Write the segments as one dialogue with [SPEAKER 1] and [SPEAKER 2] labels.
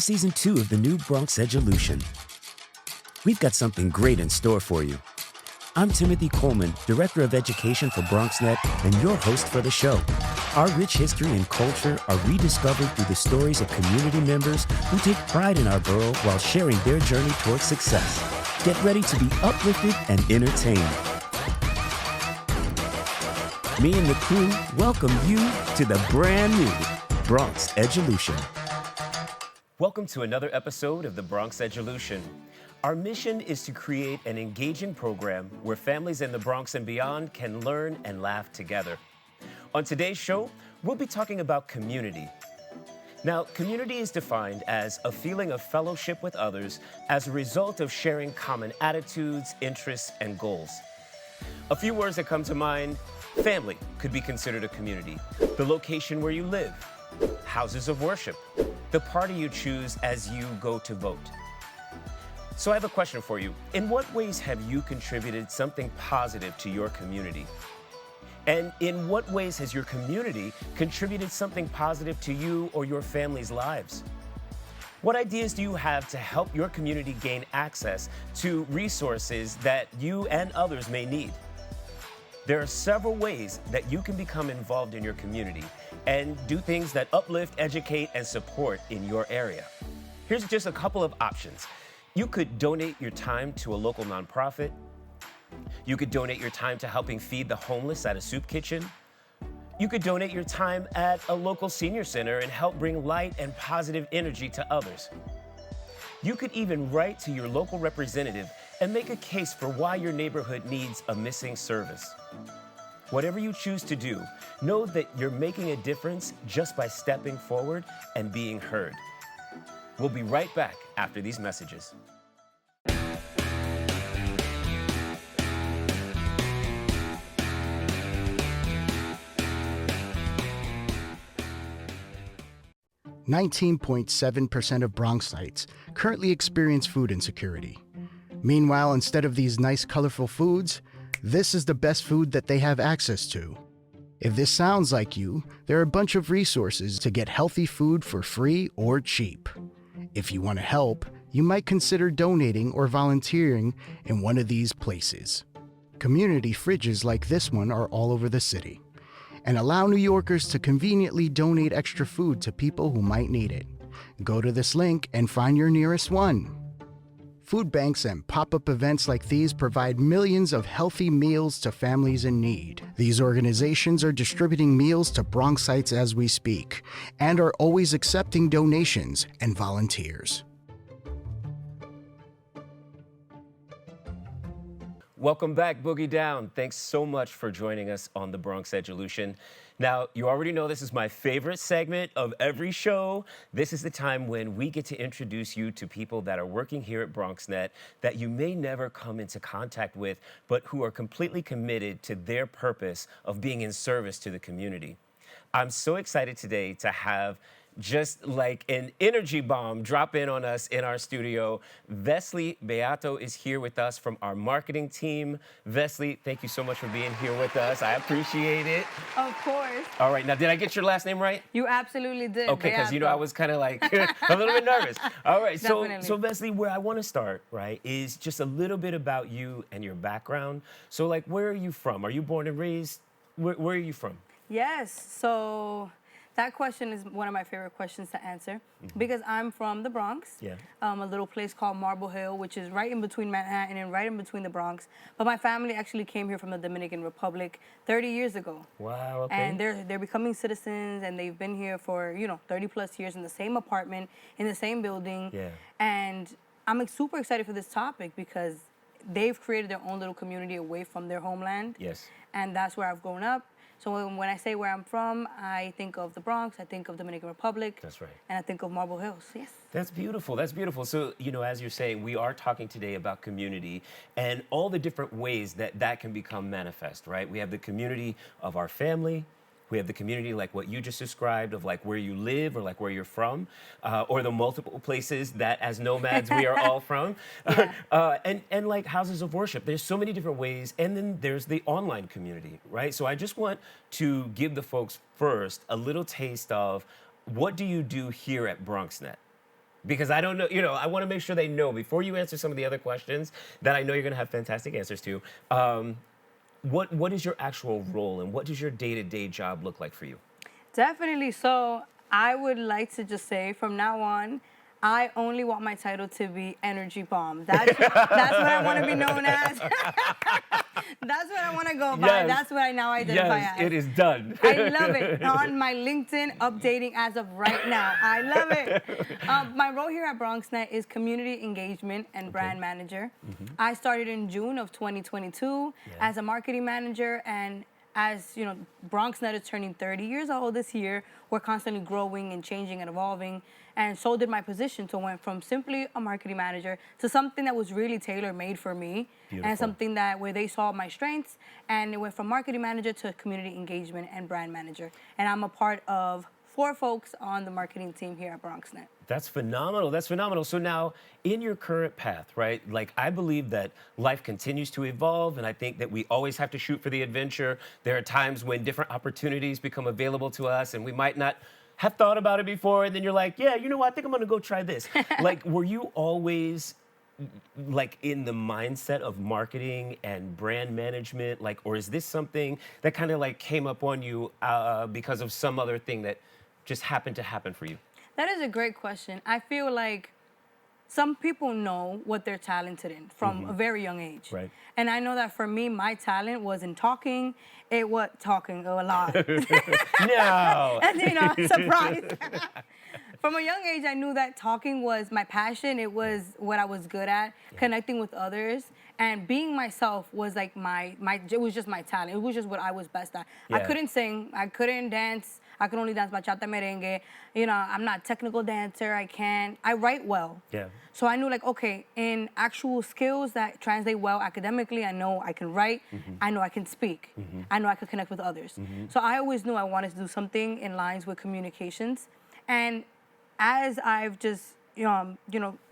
[SPEAKER 1] Season 2 of the new Bronx Edulution. We've got something great in store for you. I'm Timothy Coleman, Director of Education for BronxNet and your host for the show. Our rich history and culture are rediscovered through the stories of community members who take pride in our borough while sharing their journey towards success. Get ready to be uplifted and entertained. Me and the crew welcome you to the brand new Bronx Edulution.
[SPEAKER 2] Welcome to another episode of the Bronx Edulution. Our mission is to create an engaging program where families in the Bronx and beyond can learn and laugh together. On today's show, we'll be talking about community. Now, community is defined as a feeling of fellowship with others as a result of sharing common attitudes, interests, and goals. A few words that come to mind: family could be considered a community, the location where you live, houses of worship, the party you choose as you go to vote. So I have a question for you. In what ways have you contributed something positive to your community? And in what ways has your community contributed something positive to you or your family's lives? What ideas do you have to help your community gain access to resources that you and others may need? There are several ways that you can become involved in your community and do things that uplift, educate, and support in your area. Here's just a couple of options. You could donate your time to a local nonprofit. You could donate your time to helping feed the homeless at a soup kitchen. You could donate your time at a local senior center and help bring light and positive energy to others. You could even write to your local representative and make a case for why your neighborhood needs a missing service. Whatever you choose to do, know that you're making a difference just by stepping forward and being heard. We'll be right back after these messages.
[SPEAKER 3] "19.7% of Bronxites currently experience food insecurity. Meanwhile, instead of these nice, colorful foods, this is the best food that they have access to. If this sounds like you, there are a bunch of resources to get healthy food for free or cheap. If you want to help, you might consider donating or volunteering in one of these places. Community fridges like this one are all over the city and allow New Yorkers to conveniently donate extra food to people who might need it. Go to this link and find your nearest one. Food banks and pop-up events like these provide millions of healthy meals to families in need. These organizations are distributing meals to Bronxites as we speak and are always accepting donations and volunteers.
[SPEAKER 2] Welcome back, Boogie Down. Thanks so much for joining us on the Bronx Edulution. Now, you already know this is my favorite segment of every show. This is the time when we get to introduce you to people that are working here at BronxNet that you may never come into contact with, but who are completely committed to their purpose of being in service to the community. I'm so excited today to have just like an energy bomb drop in on us in our studio. Vesly Beato is here with us from our marketing team. Vesly, thank you so much for being here with us. I appreciate it.
[SPEAKER 4] Of course.
[SPEAKER 2] All right, now did I get your last name right?
[SPEAKER 4] You absolutely did.
[SPEAKER 2] Okay, because you know I was kind of like a little bit nervous. All right, so
[SPEAKER 4] Definitely.
[SPEAKER 2] Vesly, where I want to start, right, is just a little bit about you and your background. So like, where are you from? Are you born and raised? Where are you from?
[SPEAKER 4] Yes. So that question is one of my favorite questions to answer because I'm from the Bronx, a little place called Marble Hill, which is right in between Manhattan and right in between the Bronx. But my family actually came here from the Dominican Republic 30 years ago.
[SPEAKER 2] Wow, okay.
[SPEAKER 4] And they're becoming citizens, and they've been here for, 30 plus years in the same apartment, in the same building.
[SPEAKER 2] Yeah.
[SPEAKER 4] And I'm super excited for this topic because they've created their own little community away from their homeland.
[SPEAKER 2] Yes.
[SPEAKER 4] And that's where I've grown up. So when I say where I'm from, I think of the Bronx, I think of Dominican Republic.
[SPEAKER 2] That's right.
[SPEAKER 4] And I think of Marble Hills, yes.
[SPEAKER 2] That's beautiful. That's beautiful. So, as you're saying, we are talking today about community and all the different ways that can become manifest, right? We have the community of our family. We have the community like what you just described of like where you live or like where you're from, or the multiple places that as nomads we are all from, and like houses of worship. There's so many different ways. And then there's the online community, right? So I just want to give the folks first a little taste of what do you do here at BronxNet? Because I don't know, I want to make sure they know before you answer some of the other questions that I know you're going to have fantastic answers to. What is your actual role and what does your day-to-day job look like for you?
[SPEAKER 4] Definitely. So I would like to just say from now on, I only want my title to be Energy Bomb. That's what I want to be known as. That's what I want to go by.
[SPEAKER 2] Yes.
[SPEAKER 4] That's what I now identify
[SPEAKER 2] Yes,
[SPEAKER 4] as.
[SPEAKER 2] it is done.
[SPEAKER 4] I love it. On my LinkedIn, updating as of right now. I love it. My role here at BronxNet is community engagement and brand manager. I started in June of 2022 as a marketing manager, and as you know, BronxNet is turning 30 years old this year. We're constantly growing and changing and evolving. And so did my position. So went from simply a marketing manager to something that was really tailor-made for me.
[SPEAKER 2] Beautiful.
[SPEAKER 4] And something that where they saw my strengths. And it went from marketing manager to community engagement and brand manager. And I'm a part of 4 folks on the marketing team here at BronxNet.
[SPEAKER 2] That's phenomenal. That's phenomenal. So now, in your current path, right? Like, I believe that life continues to evolve, and I think that we always have to shoot for the adventure. There are times when different opportunities become available to us, and we might not have thought about it before, and then you're like, yeah, you know what? I think I'm gonna go try this. Like, were you always like in the mindset of marketing and brand management? Like, or is this something that kind of like came up on you because of some other thing that just happened to happen for you?
[SPEAKER 4] That is a great question. I feel like some people know what they're talented in from a very young age.
[SPEAKER 2] Right.
[SPEAKER 4] And I know that for me, my talent was in talking. It was talking a lot.
[SPEAKER 2] No.
[SPEAKER 4] And, surprise. From a young age, I knew that talking was my passion. It was what I was good at, connecting with others. And being myself was like it was just my talent. It was just what I was best at.
[SPEAKER 2] Yeah.
[SPEAKER 4] I couldn't sing. I couldn't dance. I could only dance bachata, merengue. I'm not a technical dancer. I write well.
[SPEAKER 2] Yeah.
[SPEAKER 4] So I knew like, okay, in actual skills that translate well academically, I know I can write. I know I can speak. I know I can connect with others. So I always knew I wanted to do something in lines with communications. And as I've just,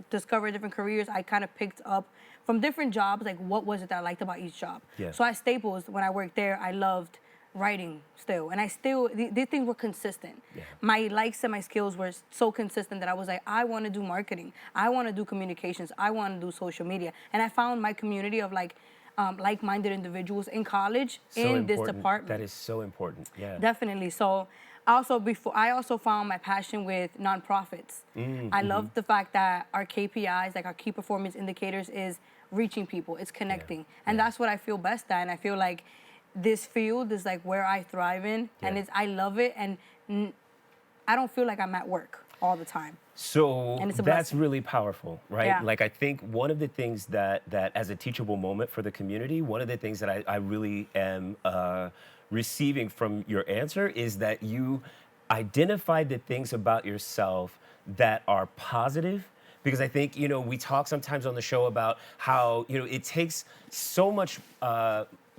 [SPEAKER 4] discovered different careers, I kind of picked up from different jobs, like what was it that I liked about each job.
[SPEAKER 2] Yeah.
[SPEAKER 4] So at Staples, when I worked there, I loved writing still. And these things were consistent. Yeah. My likes and my skills were so consistent that I was like, I want to do marketing. I want to do communications. I want to do social media. And I found my community of like-minded individuals in college in this department.
[SPEAKER 2] That is so important. Yeah.
[SPEAKER 4] Definitely. So I also found my passion with nonprofits. I love the fact that our KPIs, like our key performance indicators, is reaching people. It's connecting. And that's what I feel best at. And I feel like this field is like where I thrive in, and I love it, and I don't feel like I'm at work all the time.
[SPEAKER 2] So
[SPEAKER 4] And it's a
[SPEAKER 2] that's
[SPEAKER 4] blessing.
[SPEAKER 2] really powerful, right?
[SPEAKER 4] Yeah.
[SPEAKER 2] Like, I think one of the things that as a teachable moment for the community, one of the things that I really am receiving from your answer is that you identified the things about yourself that are positive. Because I think, we talk sometimes on the show about how, it takes so much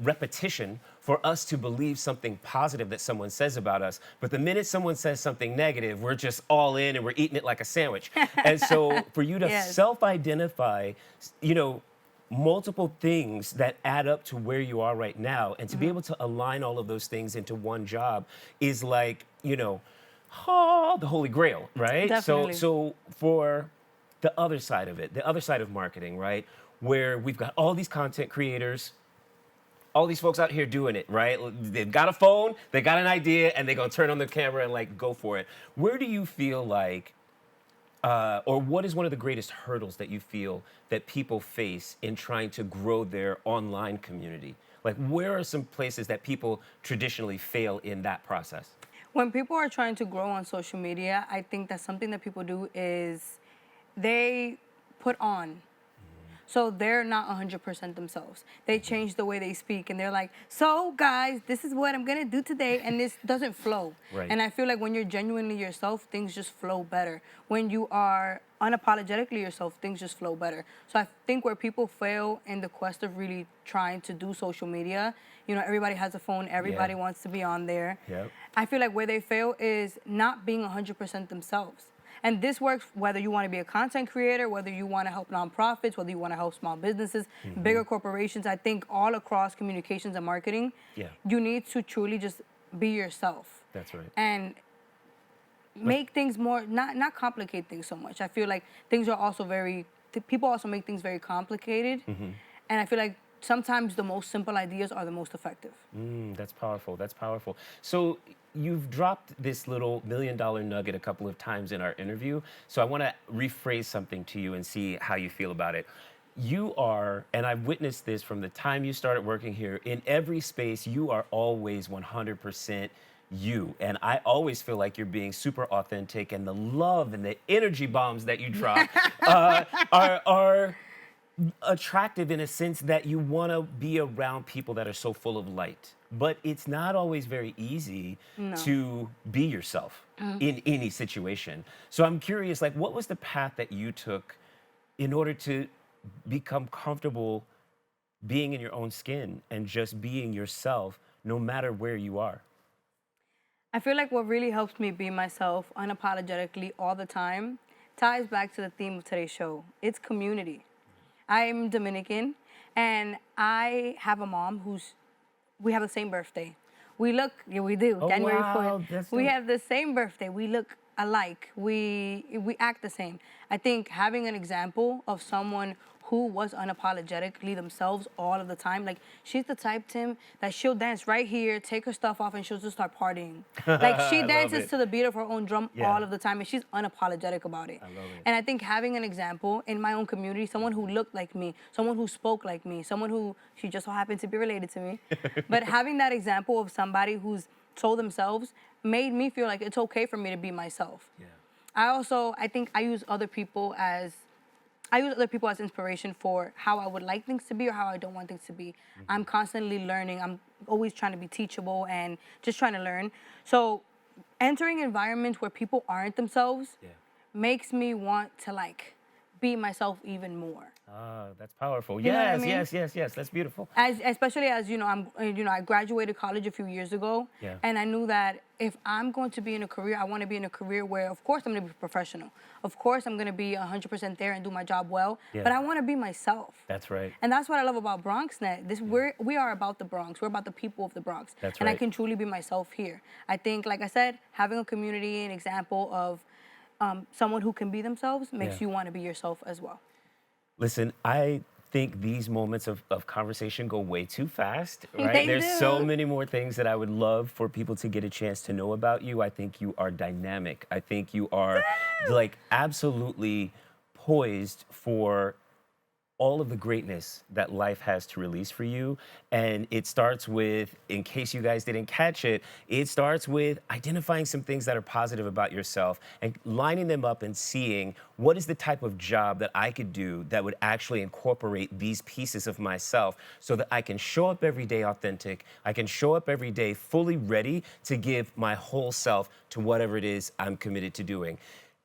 [SPEAKER 2] repetition for us to believe something positive that someone says about us. But the minute someone says something negative, we're just all in and we're eating it like a sandwich. And so for you to self-identify, multiple things that add up to where you are right now, and to be able to align all of those things into one job is like, the Holy Grail, right?
[SPEAKER 4] Definitely.
[SPEAKER 2] So for the other side of it, the other side of marketing, right? Where we've got all these content creators, all these folks out here doing it, right? They've got a phone, they got an idea, and they're gonna turn on the camera and like go for it. Where do you feel like, or what is one of the greatest hurdles that you feel that people face in trying to grow their online community? Like, where are some places that people traditionally fail in that process?
[SPEAKER 4] When people are trying to grow on social media, I think that something that people do is they put on. So they're not 100% themselves. They change the way they speak, and they're like, so guys, this is what I'm gonna do today, and this doesn't flow.
[SPEAKER 2] Right.
[SPEAKER 4] And I feel like when you're genuinely yourself, things just flow better. When you are unapologetically yourself, things just flow better. So I think where people fail in the quest of really trying to do social media, everybody has a phone, everybody wants to be on there.
[SPEAKER 2] Yep.
[SPEAKER 4] I feel like where they fail is not being 100% themselves. And this works whether you want to be a content creator, whether you want to help nonprofits, whether you want to help small businesses, bigger corporations. I think all across communications and marketing, you need to truly just be yourself.
[SPEAKER 2] That's right.
[SPEAKER 4] And make things more, not complicate things so much. I feel like things are also people also make things very complicated. And I feel like sometimes the most simple ideas are the most effective.
[SPEAKER 2] That's powerful. That's powerful. So you've dropped this little $1 million nugget a couple of times in our interview. So I want to rephrase something to you and see how you feel about it. You are, and I've witnessed this from the time you started working here, in every space, you are always 100% you. And I always feel like you're being super authentic, and the love and the energy bombs that you drop are attractive in a sense that you want to be around people that are so full of light. But it's not always very easy to be yourself in any situation. So I'm curious, like, what was the path that you took in order to become comfortable being in your own skin and just being yourself no matter where you are?
[SPEAKER 4] I feel like what really helps me be myself unapologetically all the time ties back to the theme of today's show. It's community. I'm Dominican, and I have a mom we have the same birthday. We do, January 4th. We have the same birthday. We look alike. We act the same. I think having an example of someone who was unapologetically themselves all of the time, like, she's the type, Tim, that she'll dance right here, take her stuff off, and she'll just start partying. Like, she dances to the beat of her own drum all of the time, and she's unapologetic about it.
[SPEAKER 2] I love it.
[SPEAKER 4] And I think having an example in my own community, someone who looked like me, someone who spoke like me, someone who, she just so happened to be related to me, but having that example of somebody who's told themselves made me feel like it's okay for me to be myself.
[SPEAKER 2] Yeah.
[SPEAKER 4] I think I use other people as inspiration for how I would like things to be or how I don't want things to be. I'm constantly learning. I'm always trying to be teachable and just trying to learn. So entering environments where people aren't themselves makes me want to, like, be myself even more.
[SPEAKER 2] Ah, that's powerful.
[SPEAKER 4] You know what I mean?
[SPEAKER 2] Yes. That's beautiful.
[SPEAKER 4] Especially as I graduated college a few years ago, and I knew that if I'm going to be in a career, I want to be in a career where, of course, I'm going to be professional. Of course, I'm going to be 100% there and do my job well. But I want to be myself.
[SPEAKER 2] That's right.
[SPEAKER 4] And that's what I love about BronxNet. We are about the Bronx. We're about the people of the Bronx.
[SPEAKER 2] That's
[SPEAKER 4] and
[SPEAKER 2] right.
[SPEAKER 4] I can truly be myself here. I think, like I said, having a community, an example of someone who can be themselves makes you want to be yourself as well.
[SPEAKER 2] Listen, I think these moments of conversation go way too fast, right?
[SPEAKER 4] They
[SPEAKER 2] There's
[SPEAKER 4] do.
[SPEAKER 2] so many more things that I would love for people to get a chance to know about you. I think you are dynamic. I think you are, like, absolutely poised for all of the greatness that life has to release for you. And it starts with, in case you guys didn't catch it, it starts with identifying some things that are positive about yourself and lining them up and seeing what is the type of job that I could do that would actually incorporate these pieces of myself so that I can show up every day authentic. I can show up every day fully ready to give my whole self to whatever it is I'm committed to doing.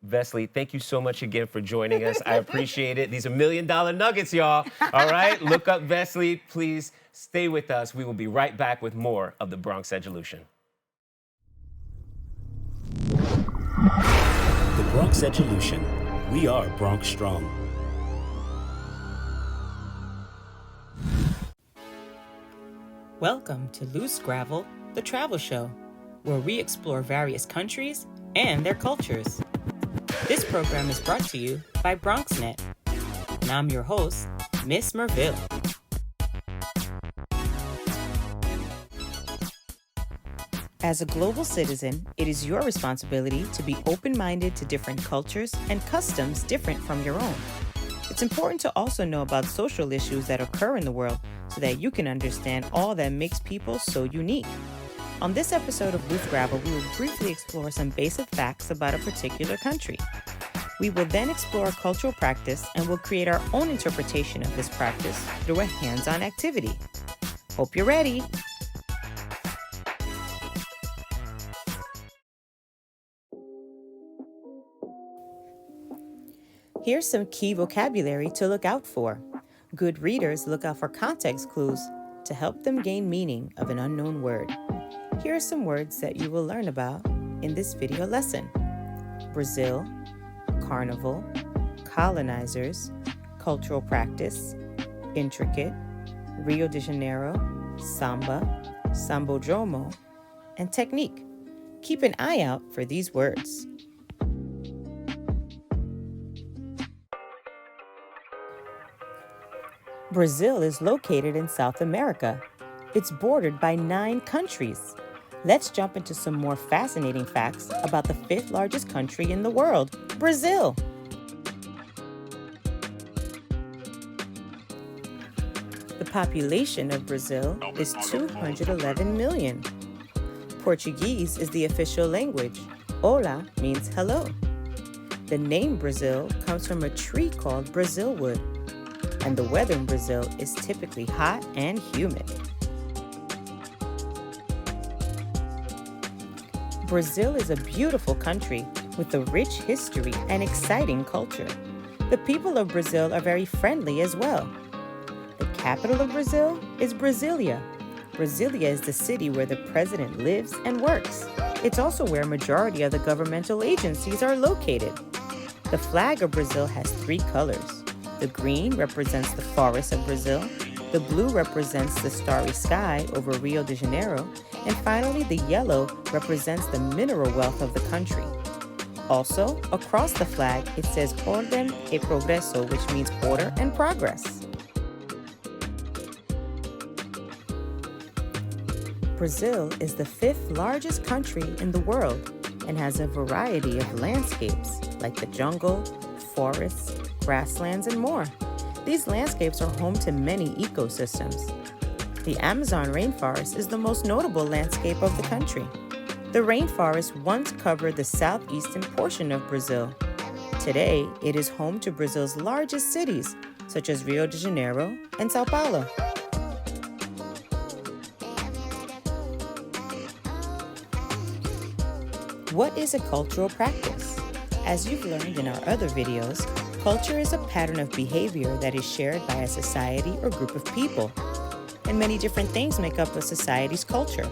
[SPEAKER 2] Vesly, thank you so much again for joining us. I appreciate it. These are $1 million nuggets, y'all. All right, look up Vesly. Please stay with us. We will be right back with more of the Bronx Edulution.
[SPEAKER 1] The Bronx Edulution. We are Bronx Strong.
[SPEAKER 5] Welcome to Loose Gravel, the travel show, where we explore various countries and their cultures. This program is brought to you by BronxNet, and I'm your host, Miss Merville. As a global citizen, it is your responsibility to be open-minded to different cultures and customs different from your own. It's important to also know about social issues that occur in the world so that you can understand all that makes people so unique. On this episode of Loose Gravel, we will briefly explore some basic facts about a particular country. We will then explore a cultural practice and will create our own interpretation of this practice through a hands-on activity. Hope you're ready. Here's some key vocabulary to look out for. Good readers look out for context clues to help them gain meaning of an unknown word. Here are some words that you will learn about in this video lesson. Brazil, carnival, colonizers, cultural practice, intricate, Rio de Janeiro, samba, sambodromo, and technique. Keep an eye out for these words. Brazil is located in South America. It's bordered by 9 countries. Let's jump into some more fascinating facts about the 5th largest country in the world, Brazil. The population of Brazil is 211 million. Portuguese is the official language. Olá means hello. The name Brazil comes from a tree called Brazil wood, and the weather in Brazil is typically hot and humid. Brazil is a beautiful country with a rich history and exciting culture. The people of Brazil are very friendly as well. The capital of Brazil is Brasilia. Brasilia is the city where the president lives and works. It's also where a majority of the governmental agencies are located. The flag of Brazil has 3 colors. The green represents the forests of Brazil, the blue represents the starry sky over Rio de Janeiro, and finally the yellow represents the mineral wealth of the country. Also, across the flag, it says Ordem e Progresso, which means order and progress. Brazil is the 5th largest country in the world and has a variety of landscapes like the jungle, forests, grasslands, and more. These landscapes are home to many ecosystems. The Amazon rainforest is the most notable landscape of the country. The rainforest once covered the southeastern portion of Brazil. Today, it is home to Brazil's largest cities, such as Rio de Janeiro and Sao Paulo. What is a cultural practice? As you've learned in our other videos, culture is a pattern of behavior that is shared by a society or group of people. And many different things make up a society's culture.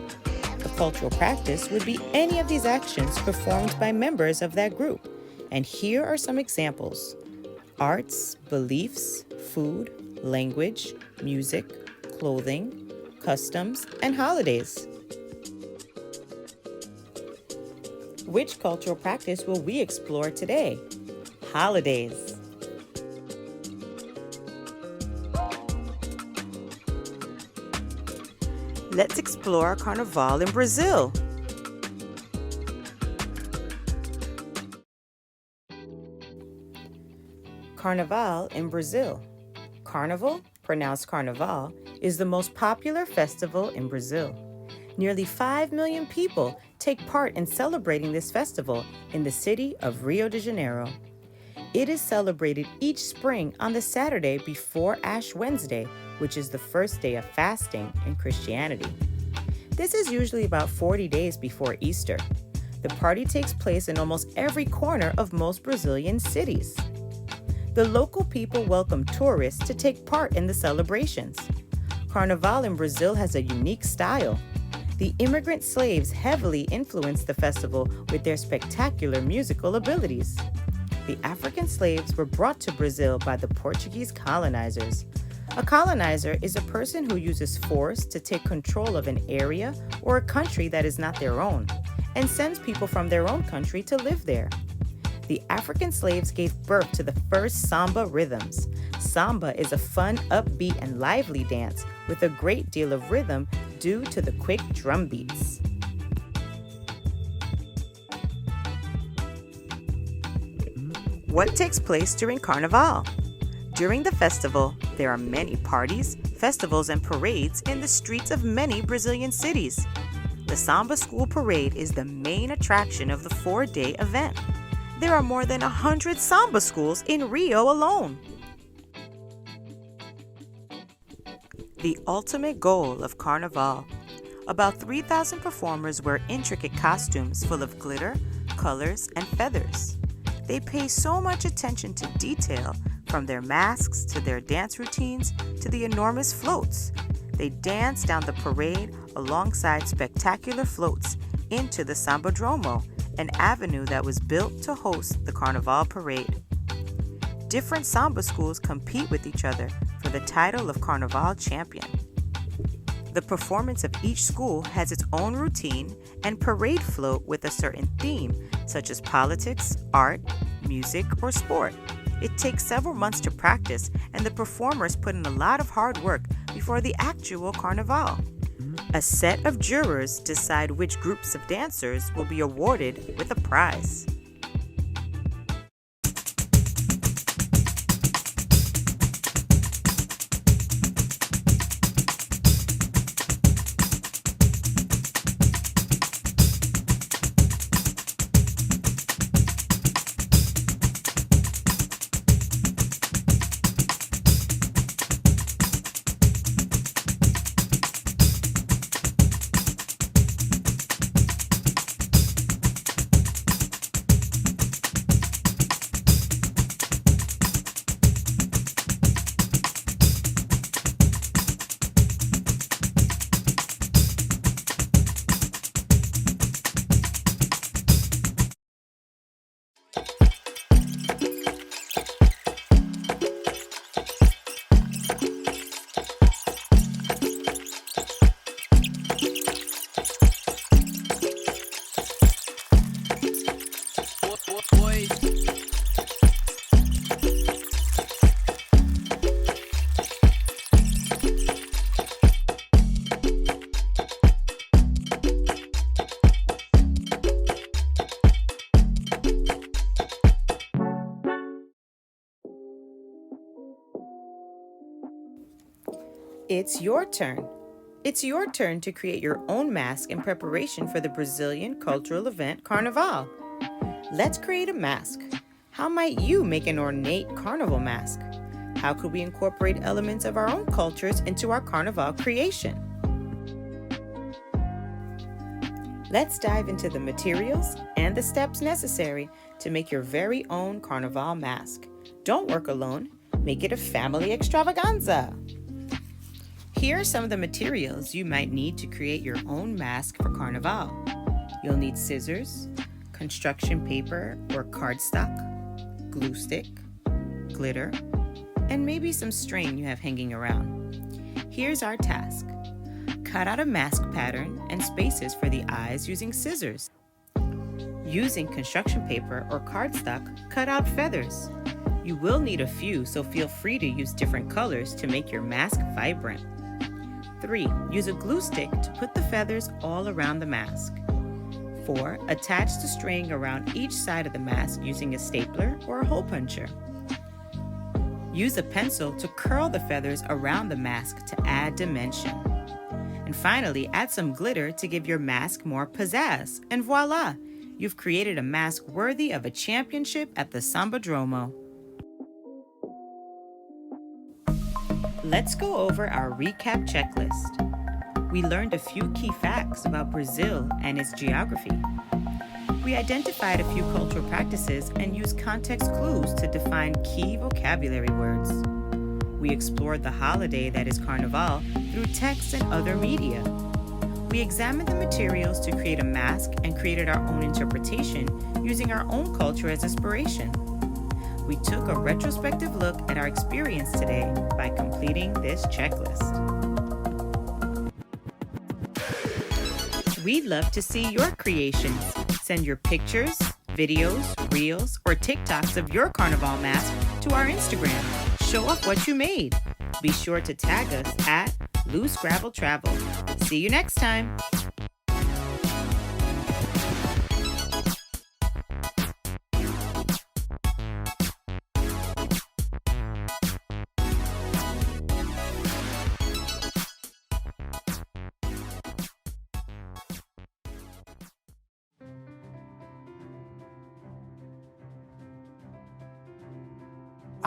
[SPEAKER 5] A cultural practice would be any of these actions performed by members of that group. And here are some examples: arts, beliefs, food, language, music, clothing, customs, and holidays. Which cultural practice will we explore today? Holidays. Let's explore Carnival in Brazil. Carnival in Brazil. Carnival, pronounced Carnaval, is the most popular festival in Brazil. Nearly 5 million people take part in celebrating this festival in the city of Rio de Janeiro. It is celebrated each spring on the Saturday before Ash Wednesday, which is the first day of fasting in Christianity. This is usually about 40 days before Easter. The party takes place in almost every corner of most Brazilian cities. The local people welcome tourists to take part in the celebrations. Carnival in Brazil has a unique style. The immigrant slaves heavily influenced the festival with their spectacular musical abilities. The African slaves were brought to Brazil by the Portuguese colonizers. A colonizer is a person who uses force to take control of an area or a country that is not their own, and sends people from their own country to live there. The African slaves gave birth to the first samba rhythms. Samba is a fun, upbeat, and lively dance with a great deal of rhythm due to the quick drum beats. What takes place during Carnival? During the festival, there are many parties, festivals, and parades in the streets of many Brazilian cities. The Samba School Parade is the main attraction of the 4-day event. There are more than 100 samba schools in Rio alone. The ultimate goal of Carnival. About 3,000 performers wear intricate costumes full of glitter, colors, and feathers. They pay so much attention to detail, from their masks to their dance routines to the enormous floats. They dance down the parade alongside spectacular floats into the Sambadromo, an avenue that was built to host the Carnival parade. Different samba schools compete with each other for the title of Carnival champion. The performance of each school has its own routine and parade float with a certain theme, such as politics, art, music, or sport. It takes several months to practice, and the performers put in a lot of hard work before the actual carnival. A set of jurors decide which groups of dancers will be awarded with a prize. It's your turn. It's your turn to create your own mask in preparation for the Brazilian cultural event Carnival. Let's create a mask. How might you make an ornate carnival mask? How could we incorporate elements of our own cultures into our Carnival creation? Let's dive into the materials and the steps necessary to make your very own Carnival mask. Don't work alone. Make it a family extravaganza. Here are some of the materials you might need to create your own mask for Carnival. You'll need scissors, construction paper or cardstock, glue stick, glitter, and maybe some string you have hanging around. Here's our task. Cut out a mask pattern and spaces for the eyes using scissors. Using construction paper or cardstock, cut out feathers. You will need a few, so feel free to use different colors to make your mask vibrant. 3. Use a glue stick to put the feathers all around the mask. 4. Attach the string around each side of the mask using a stapler or a hole puncher. Use a pencil to curl the feathers around the mask to add dimension. And finally, add some glitter to give your mask more pizzazz. And voila! You've created a mask worthy of a championship at the Sambadromo. Let's go over our recap checklist. We learned a few key facts about Brazil and its geography. We identified a few cultural practices and used context clues to define key vocabulary words. We explored the holiday that is Carnival through text and other media. We examined the materials to create a mask and created our own interpretation using our own culture as inspiration. We took a retrospective look at our experience today by completing this checklist. We'd love to see your creations. Send your pictures, videos, reels, or TikToks of your Carnival mask to our Instagram. Show off what you made. Be sure to tag us at Loose Gravel Travel. See you next time.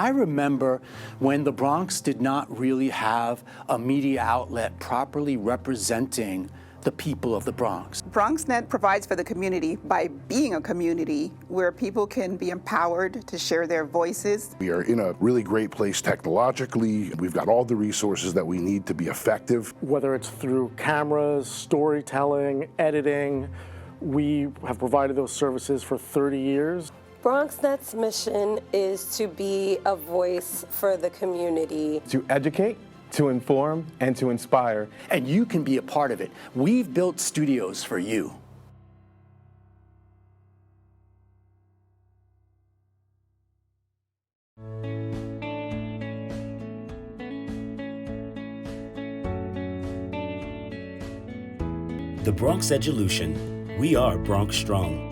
[SPEAKER 6] I remember when the Bronx did not really have a media outlet properly representing the people of the Bronx.
[SPEAKER 7] BronxNet provides for the community by being a community where people can be empowered to share their voices.
[SPEAKER 8] We are in a really great place technologically. We've got all the resources that we need to be effective.
[SPEAKER 9] Whether it's through cameras, storytelling, editing, we have provided those services for 30 years.
[SPEAKER 10] BronxNet's mission is to be a voice for the community.
[SPEAKER 11] To educate,
[SPEAKER 10] to inform, and to inspire.
[SPEAKER 6] And you can be a part of it. We've built studios for you.
[SPEAKER 1] The Bronx Edulution. We are Bronx Strong.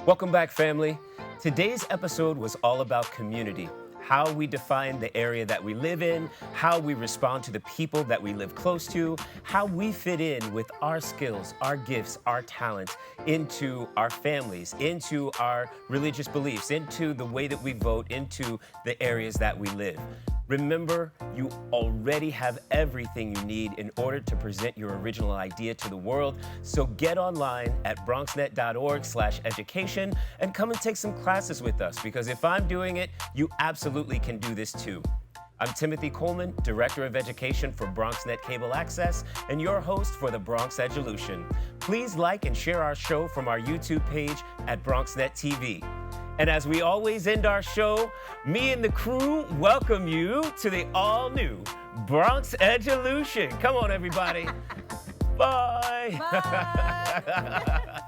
[SPEAKER 2] Welcome back, family. Today's episode was all about community, how we define the area that we live in, how we respond to the people that we live close to, how we fit in with our skills, our gifts, our talents into our families, into our religious beliefs, into the way that we vote, into the areas that we live. Remember, you already have everything you need in order to present your original idea to the world. So get online at bronxnet.org/education and come and take some classes with us, because if I'm doing it, you absolutely can do this too. I'm Timothy Coleman, Director of Education for BronxNet Cable Access, and your host for the Bronx Edulution. Please like and share our show from our YouTube page at BronxNet TV. And as we always end our show, me and the crew welcome you to the all-new Bronx Edulution. Come on, everybody. Bye.
[SPEAKER 4] Bye.